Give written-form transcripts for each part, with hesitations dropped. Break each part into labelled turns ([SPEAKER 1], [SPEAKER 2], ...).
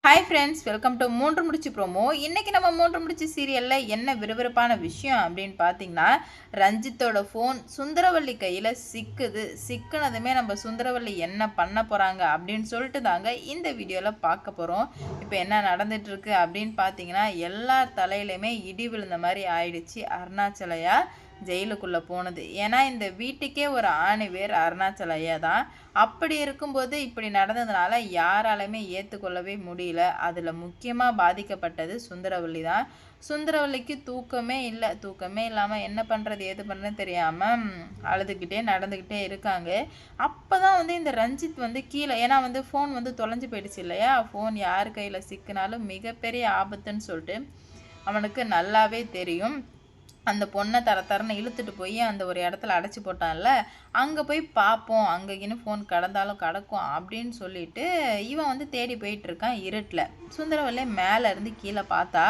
[SPEAKER 1] Hi friends, welcome to மூன்று முடிச்சு promo. இன்றைக்கி நம்ம மூன்று முடிச்சு சீரியலில் என்ன விறுவிறுப்பான விஷயம் அப்படின்னு பார்த்தீங்கன்னா, ரஞ்சித்தோட ஃபோன் சுந்தரவல்லி கையில் சிக்குனதுமே நம்ம சுந்தரவல்லி என்ன பண்ண போகிறாங்க அப்படின்னு சொல்லிட்டு தாங்க இந்த வீடியோவில் பார்க்க போகிறோம். இப்போ என்ன நடந்துகிட்ருக்கு அப்படின்னு பார்த்தீங்கன்னா, எல்லார் தலையிலையுமே இடி விழுந்த மாதிரி ஆயிடுச்சு. அருணாச்சலையா ஜெயிலுக்குள்ளே போனது. ஏன்னா இந்த வீட்டுக்கே ஒரு ஆணிவேர் அருணாச்சலையா தான். அப்படி இருக்கும்போது இப்படி நடந்ததுனால யாராலுமே ஏற்றுக்கொள்ளவே முடியல. அதில் முக்கியமாக பாதிக்கப்பட்டது சுந்தரவல்லி தான். சுந்தரவல்லிக்கு தூக்கமே இல்லை. தூக்கமே இல்லாமல் என்ன பண்ணுறது ஏது பண்ணுறதுன்னு தெரியாமல் அழுதுகிட்டே நடந்துக்கிட்டே இருக்காங்க. அப்போ தான் இந்த ரஞ்சித் கீழே, ஏன்னா ஃபோன் தொலைஞ்சு போயிடுச்சு இல்லையா. ஃபோன் யார் கையில் சிக்கினாலும் மிகப்பெரிய ஆபத்துன்னு சொல்லிட்டு அவனுக்கு நல்லாவே தெரியும். அந்த பொண்ணை தரன்னு இழுத்துட்டு போய் அந்த ஒரு இடத்துல அடைச்சி போட்டான்ல, அங்கே போய் பார்ப்போம், அங்கே இன்னும் ஃபோன் கடந்தாலும் கிடக்கும் அப்படின்னு சொல்லிட்டு இவன் தேடி போயிட்டுருக்கான் இருட்டில். சுந்தரவல்லி மேலே இருந்து கீழே பார்த்தா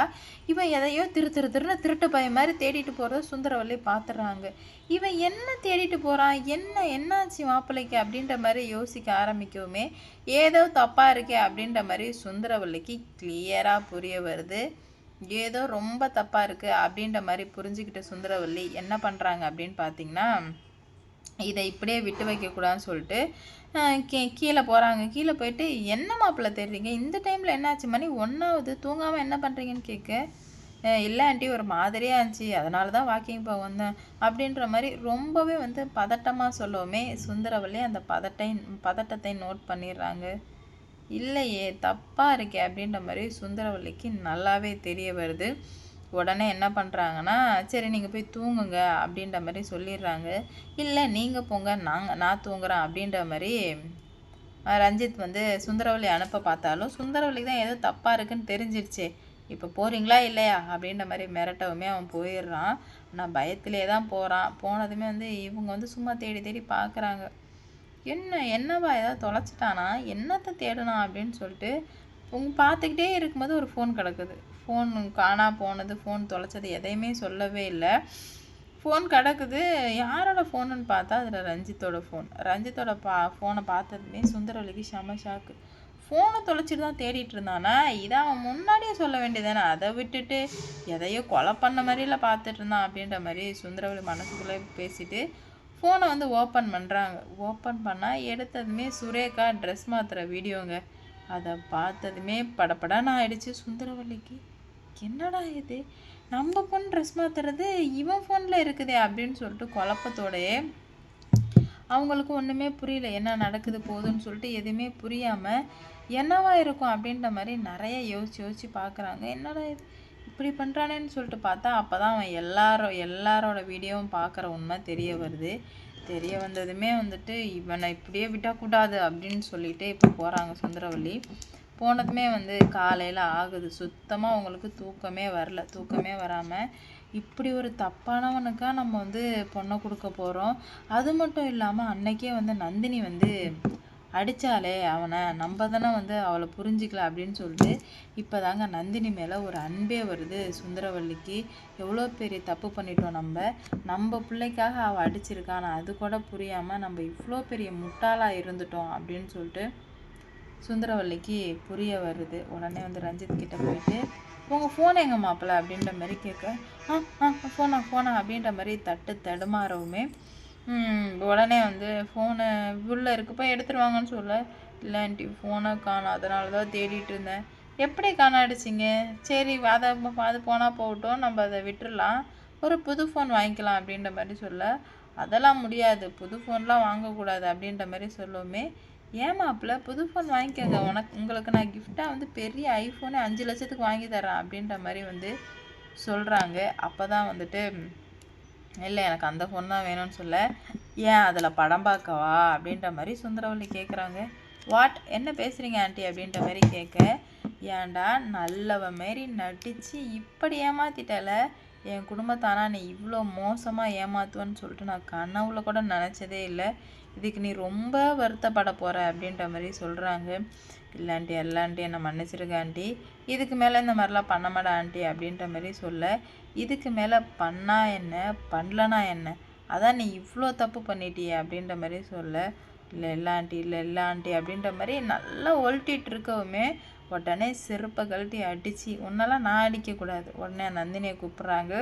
[SPEAKER 1] இவன் எதையோ திருன்னு திருட்டு பையன் மாதிரி தேடிட்டு போகிறத சுந்தரவல்லி பார்த்துடுறாங்க. இவன் என்ன தேடிட்டு போகிறான், என்னாச்சு மாப்பிள்ளைக்கு அப்படின்ற மாதிரி யோசிக்க ஆரம்பிக்கவுமே ஏதோ தப்பாக இருக்கே அப்படின்ற மாதிரி சுந்தரவல்லிக்கு கிளியராக புரிய வருது. ஏதோ ரொம்ப தப்பாக இருக்குது அப்படின்ற மாதிரி புரிஞ்சுக்கிட்ட சுந்தரவல்லி என்ன பண்ணுறாங்க அப்படின்னு பார்த்தீங்கன்னா, இதை இப்படியே விட்டு வைக்கக்கூடாதுன்னு சொல்லிட்டு கீழே போகிறாங்க. கீழே போயிட்டு என்ன மாப்பிள்ளை தேடுறீங்க, இந்த டைமில் என்னாச்சு, மணி 1 தூங்காமல் என்ன பண்ணுறீங்கன்னு கேட்க, இல்லை ஆண்டி ஒரு மாதிரியாக இருந்துச்சு, அதனால தான் வாக்கிங் போக வந்தேன் அப்படின்ற மாதிரி ரொம்பவே பதட்டமாக சொல்லவுமே சுந்தரவல்லி அந்த பதட்டத்தை நோட் பண்ணிடுறாங்க. இல்லையே தப்பாக இருக்கே அப்படின்ற மாதிரி சுந்தரவல்லிக்கு நல்லாவே தெரிய வருது. உடனே என்ன பண்ணுறாங்கன்னா, சரி நீங்கள் போய் தூங்குங்க அப்படின்ற மாதிரி சொல்லிடுறாங்க. இல்லை நீங்கள் போங்க, நான் தூங்குறேன் அப்படின்ற மாதிரி ரஞ்சித் சுந்தரவல்லி அனுப்ப பார்த்தாலும் சுந்தரவல்லிக்கு தான் ஏதோ தப்பாக இருக்குன்னு தெரிஞ்சிடுச்சு. இப்போ போகிறீங்களா இல்லையா அப்படின்ற மாதிரி மிரட்டவுமே அவன் போயிடுறான். நான் பயத்திலே தான் போகிறான். போனதுமே இவங்க சும்மா தேடி தேடி பார்க்குறாங்க. என்னவா ஏதாவது தொலைச்சிட்டானா, என்னத்தை தேடுனா அப்படின்னு சொல்லிட்டு பார்த்துக்கிட்டே இருக்கும்போது ஒரு ஃபோன் கிடக்குது. ஃபோன் காணா போனது, ஃபோன் தொலைச்சது எதையுமே சொல்லவே இல்லை. ஃபோன் கிடக்குது. யாரோட ஃபோனுன்னு பார்த்தா அதில் ரஞ்சித்தோட ஃபோன். ரஞ்சித்தோட ஃபோனை பார்த்ததுமே சுந்தரவல்லிக்கு செம ஷாக்கு. ஃபோனை தொலைச்சிட்டு தான் தேடிட்டு இருந்தானா, இதை அவன் முன்னாடியே சொல்ல வேண்டியதானே, அதை விட்டுட்டு எதையோ கொலை பண்ண மாதிரிலாம் பார்த்துட்டு இருந்தான் அப்படின்ற மாதிரி சுந்தரவல்லி மனசுக்குள்ளே பேசிட்டு ஃபோனை ஓப்பன் பண்ணுறாங்க. ஓப்பன் பண்ணால் எடுத்ததுமே சுரேகா ட்ரெஸ் மாற்றுற வீடியோங்க. அதை பார்த்ததுமே படப்படான்னு ஆயிடுச்சு சுந்தரவல்லிக்கு. என்னடா இது, நம்ம பொண்ணு ட்ரெஸ் மாற்றுறது இவன் ஃபோனில் இருக்குதே அப்படின்னு சொல்லிட்டு குழப்பத்தோடையே அவங்களுக்கு ஒன்றுமே புரியல. என்ன நடக்குது போகுதுன்னு சொல்லிட்டு எதுவுமே புரியாமல் என்னவா இருக்கும் அப்படின்ற மாதிரி நிறைய யோசித்து பார்க்குறாங்க. என்னடா இது இப்படி பண்ணுறானேன்னு சொல்லிட்டு பார்த்தா அப்போ தான் அவன் எல்லாரோட வீடியோவும் பார்க்குற உண்மை தெரிய வருது. தெரிய வந்ததுமே இவனை இப்படியே விடக்கூடாது அப்படின்னு சொல்லிட்டு இப்போ போகிறாங்க சுந்தரவல்லி. போனதுமே காலையில் ஆகுது. சுத்தமாக அவங்களுக்கு தூக்கமே வரல. தூக்கமே வராமல் இப்படி ஒரு தப்பானவனுக்காக நம்ம பொண்ணை கொடுக்க போகிறோம். அது மட்டும் இல்லாமல் அன்னைக்கே நந்தினி அடித்தாலே அவனை, நம்ம தானே அவளை புரிஞ்சிக்கல அப்படின்னு சொல்லிட்டு இப்போ தாங்க நந்தினி மேலே ஒரு அன்பே வருது சுந்தரவல்லிக்கு. எவ்வளோ பெரிய தப்பு பண்ணிட்டோம் நம்ம பிள்ளைக்காக அவள் அடிச்சிருக்கான், அது கூட புரியாமல் நம்ம இவ்வளோ பெரிய முட்டாளாக இருந்துட்டோம் அப்படின்னு சொல்லிட்டு சுந்தரவல்லிக்கு புரிய வருது. உடனே ரஞ்சித் கிட்டே போயிட்டு உங்கள் ஃபோன் எங்கள் மாப்பிள்ளை அப்படின்ற மாதிரி கேட்க, ஃபோனா அப்படின்ற மாதிரி தடுமாறவுமே உடனே ஃபோனை உள்ளே இருக்கு போய் எடுத்துருவாங்கன்னு சொல்ல, இல்லை ஆண்டி ஃபோனை காணோம், அதனால தான் தேடிட்டு இருந்தேன். எப்படி காணாடிச்சிங்க, சரி அது போனால் போகட்டும், நம்ம அதை விட்டுடலாம், ஒரு புது ஃபோன் வாங்கிக்கலாம் அப்படின்ற மாதிரி சொல்ல, அதெல்லாம் முடியாது, புது ஃபோன்லாம் வாங்கக்கூடாது அப்படின்ற மாதிரி சொல்லுவோமே. ஏமாப்பில் புது ஃபோன் வாங்கிக்கோங்க, உங்களுக்கு நான் கிஃப்டாக பெரிய ஐஃபோனு 5 லட்சத்துக்கு வாங்கி தரேன் அப்படின்ற மாதிரி சொல்கிறாங்க. அப்போ தான் இல்லை எனக்கு அந்த ஃபோன் தான் வேணும்னு சொல்ல, ஏன் அதில் படம் பார்க்கவா அப்படின்ற மாதிரி சுந்தரவல்லி கேட்குறாங்க. வாட் என்ன பேசுகிறீங்க ஆண்டி அப்படின்ற மாதிரி கேட்க, ஏன்டா நல்லவ மாரி நடித்து இப்படி ஏமாத்திட்டல, என் குடும்பத்தானா நீ இவ்வளோ மோசமாக ஏமாத்துவன்னு சொல்லிட்டு நான் கனவுல கூட நினச்சதே இல்லை, இதுக்கு நீ ரொம்ப வருத்தப்பட போகிற அப்படின்ற மாதிரி சொல்கிறாங்க. இல்லை ஆண்டி, எல்லா ஆண்டி என்னை மன்னிச்சிருங்க ஆண்டி, இதுக்கு மேலே இந்த மாதிரிலாம் பண்ண மாட்டா ஆண்டி அப்படின்ற மாதிரி சொல்ல, இதுக்கு மேலே பண்ணா என்ன பண்ணலனா என்ன, அதான் நீ இவ்வளோ தப்பு பண்ணிட்டியே அப்படின்ற மாதிரி சொல்ல, இல்லை ஆண்டி அப்படின்ற மாதிரி நல்லா ஒழட்டிகிட்டு இருக்கவுமே உடனே செருப்பை கழட்டி அடித்து உன்னெல்லாம் நான் அடிக்கக்கூடாது. உடனே நந்தினியை கூப்பிட்றாங்க.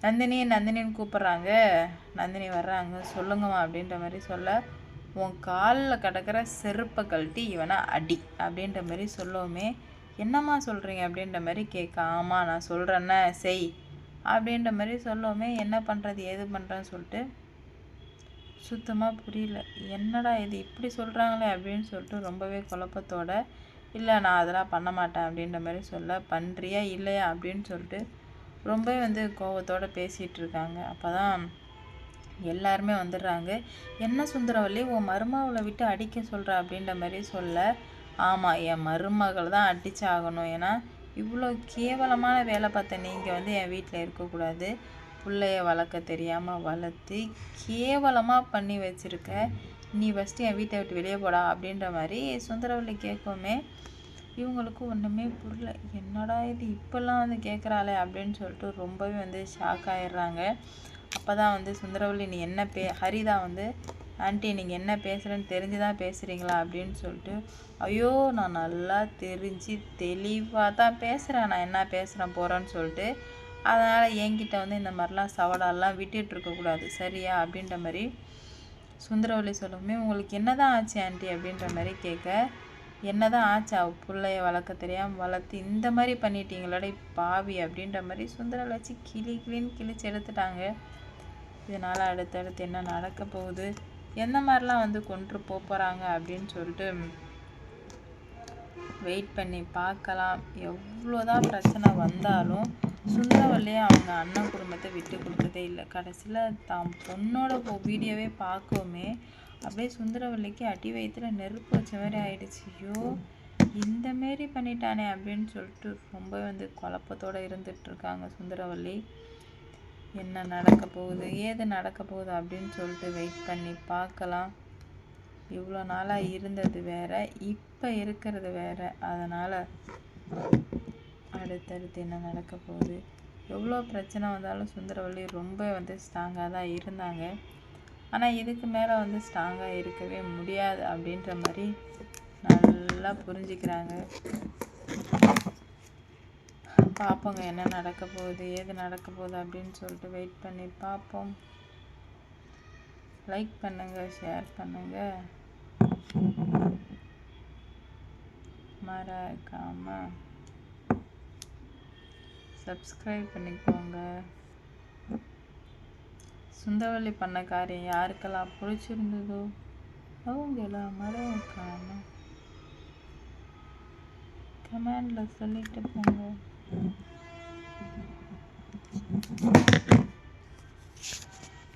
[SPEAKER 1] நந்தினின்னு கூப்பிட்றாங்க. நந்தினி வர்றாங்க. சொல்லுங்கம்மா அப்படின்ற மாதிரி சொல்ல, உன் காலில் கிடக்கிற செருப்பை கழட்டி இவனை அடி அப்படின்ற மாதிரி சொல்லவுமே, என்னம்மா சொல்கிறீங்க அப்படின்ற மாதிரி கேட்க, ஆமாம் நான் சொல்கிறேன்னே செய் அப்படின்ற மாதிரி சொல்லவுமே, என்ன பண்ணுறது ஏது பண்ணுறேன்னு சொல்லிட்டு சுத்தமாக புரியல. என்னடா இது இப்படி சொல்கிறாங்களே அப்படின்னு சொல்லிட்டு ரொம்பவே குழப்பத்தோட, இல்லை நான் அதெல்லாம் பண்ண மாட்டேன் அப்படின்ற மாதிரி சொல்ல, பண்ணுறியா இல்லையா அப்படின்னு சொல்லிட்டு ரொம்பவே கோபத்தோடு பேசிகிட்டு இருக்காங்க. அப்போ தான் எல்லாருமே வந்துடுறாங்க. என்ன சுந்தரவல்லி உன் மருமகளை விட்டு அடிக்க சொல்கிற அப்படின்ற மாதிரி சொல்ல, ஆமாம் என் மருமகள் தான் அடிச்சு ஆகணும். ஏன்னா இவ்வளோ கேவலமான வேலை பார்த்த நீங்கள் என் வீட்டில் இருக்கக்கூடாது. பிள்ளைய வளர்க்க தெரியாமல் வளர்த்து கேவலமாக பண்ணி வச்சுருக்க. நீ ஃபஸ்ட்டு என் வீட்டை விட்டு வெளியே போடா அப்படின்ற மாதிரி சுந்தரவல்லி கேட்குமே, இவங்களுக்கு ஒன்றுமே புரியல. என்னடா இது இப்போல்லாம் கேட்குறாளே அப்படின்னு சொல்லிட்டு ரொம்பவே ஷாக் ஆகிடுறாங்க. அப்போ தான் சுந்தரவல்லி நீ என்ன ஹரிதா ஆண்டி நீங்கள் என்ன பேசுகிறேன்னு தெரிஞ்சு தான் பேசுகிறீங்களா அப்படின்னு சொல்லிட்டு, ஐயோ நான் நல்லா தெரிஞ்சு தெளிவாக தான் பேசுகிறேன், நான் என்ன பேசுகிறேன் போகிறேன்னு சொல்லிட்டு, அதனால் என்கிட்ட இந்த மாதிரிலாம் சவடாலாம் விட்டுட்டு இருக்கக்கூடாது சரியா அப்படின்ற மாதிரி சுந்தரவல்லி சொல்லவுமே, உங்களுக்கு என்ன தான் ஆச்சு ஆண்டி அப்படின்ற மாதிரி கேட்க, என்ன தான் ஆச்சு அவள் பிள்ளைய வளர்க்க தெரியாமல் வளர்த்து இந்த மாதிரி பண்ணிட்டீங்களடா பாவி அப்படின்ற மாதிரி சுந்தரவல்லி வச்சு கிளின்னு கிழிச்சு எடுத்துட்டாங்க. இதனால் அடுத்தடுத்து என்ன நடக்க போகுது, எந்த மாதிரிலாம் கொண்டு போகிறாங்க அப்படின்னு சொல்லிட்டு வெயிட் பண்ணி பார்க்கலாம். எவ்வளோதான் பிரச்சனை வந்தாலும் சுந்தரவல்லியை அவங்க அண்ணன் குடும்பத்தை விட்டு கொடுத்ததே இல்லை. கடைசியில் தான் பொண்ணோட வீடியோவே பார்க்கவுமே அப்படியே சுந்தரவல்லிக்கு அடி வயிற்றுல நெருப்பு வச்ச மாதிரி ஆயிடுச்சு. ஐயோ இந்தமாரி பண்ணிட்டானே அப்படின்னு சொல்லிட்டு ரொம்ப குழப்பத்தோடு இருந்துகிட்ருக்காங்க சுந்தரவல்லி. என்ன நடக்க போகுது ஏது நடக்க போகுது அப்படின்னு சொல்லிட்டு வெயிட் பண்ணி பார்க்கலாம். இவ்வளோ நாளாக இருந்தது வேற, இப்போ இருக்கிறது வேற. அதனால் அடுத்தடுத்து என்ன நடக்க போகுது, எவ்வளோ பிரச்சனை வந்தாலும் சுந்தரவல்லி ரொம்ப ஸ்ட்ராங்காக தான் இருந்தாங்க. ஆனால் இதுக்கு மேலே ஸ்ட்ராங்காக இருக்கவே முடியாது அப்படின்ற மாதிரி நல்லா புரிஞ்சுக்கிறாங்க. பார்ப்போங்க என்ன நடக்க போகுது ஏது நடக்க போகுது அப்படின்னு சொல்லிட்டு வெயிட் பண்ணி பார்ப்போம். லைக் பண்ணுங்கள், ஷேர் பண்ணுங்கள், மறக்காமல் சப்ஸ்கிரைப் பண்ணிக்கோங்க. சுந்தரவல்லி பண்ண காரியம் யாருக்கெல்லாம் பிடிச்சிருந்ததோ அவங்கெல்லாம் மறக்காமல் கமெண்டில் சொல்லிட்டு போங்க.